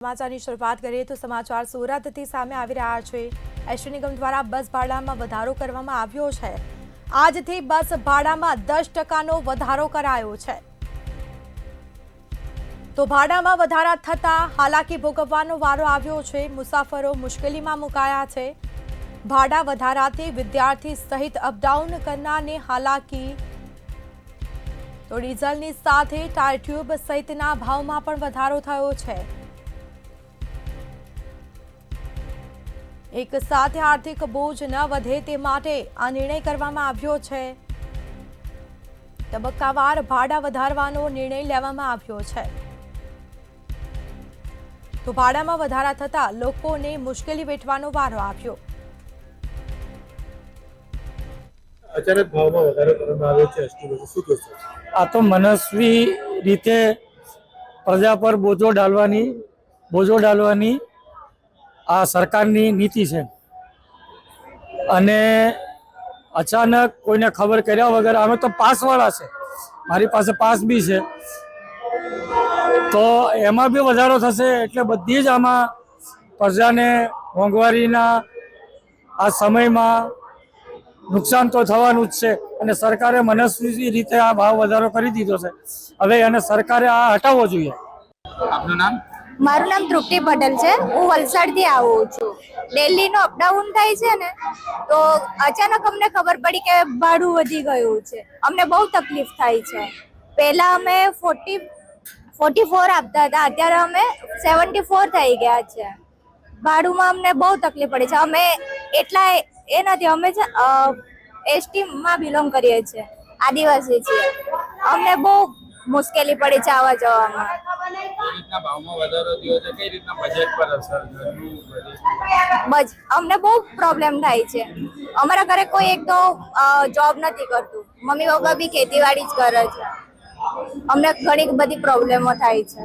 સમાચારની શરૂઆત કરીએ તો સમાચાર સુરતથી સામે આવી રહ્યા છે। એસટી નિગમ દ્વારા બસ ભાડામાં વધારો કરવામાં આવ્યો છે। આજથી બસ ભાડામાં 10%નો વધારો કરાયો છે। તો ભાડામાં વધારા થતા હાલાકી ભોગવવાનો વારો આવ્યો છે। મુસાફરો મુશ્કેલીમાં મુકાયા છે। ભાડા વધારાથી વિદ્યાર્થી સહિત અપડાઉન કરનારને હાલાકી। તો ડીઝલની સાથે ટાયર ટ્યુબ સહિતના ભાવમાં પણ વધારો થયો છે। એક સાથે આર્થિક બોજ ન વધે તે માટે આ નિર્ણય કરવામાં આવ્યો છે। તબક્કાવાર ભાડા વધારવાનો નિર્ણય લેવામાં આવ્યો છે। તો ભાડામાં વધારા થતા લોકોને મુશ્કેલી વેઠવાનો વારો આવ્યો। અચાનક ભાવમાં વધારો કરવામાં આવ્યો છે એસટી બસ શું કહેશો? આ તો મનસ્વી રીતે પ્રજા પર બોજો ડાલવાની આ સરકારની નીતિ છે અને અચાનક કોઈને ખબર કર્યા વગર અમે તો પાસવાળા છે, મારી પાસે પાસ બી છે, તો એમાં બી વધારો થશે એટલે બધી જ આમાં પ્રજાને મોંઘવારીના આ સમયમાં નુકસાન તો થવાનું જ છે અને સરકારે મનસ્વી રીતે આ ભાવ વધારો કરી દીધો છે। હવે એને સરકારે આ હટાવવો જોઈએ। આપનું નામ? મારું નામ તૃપ્તિ પટેલ છે। હું વલસાડથી આવું છું। દિલ્હીનો અપડાઉન થાય છે ને, તો અચાનક અમને ખબર પડી કે ભાડું વધી ગયું છે। અમને બહુ તકલીફ થાય છે। પહેલા અમે 44 આપતા હતા, અત્યારે અમે 74 થઈ ગયા છે। ભાડુંમાં અમને બહુ તકલીફ પડે છે। અમે એટલા એ નથી, અમે એસટી માં બિલોંગ કરીએ છીએ, આદિવાસી છીએ। અમને બહુ મુશ્કેલી પડી છે આવવા જવામાં। અમને બહુ પ્રોબ્લેમ થાય છે। અમારા ઘરે કોઈ એક તો જોબ નથી કરતું, મમ્મી પપ્પા બી ખેતીવાડી જ કરે છે। અમને ઘણી બધી પ્રોબ્લેમો થાય છે।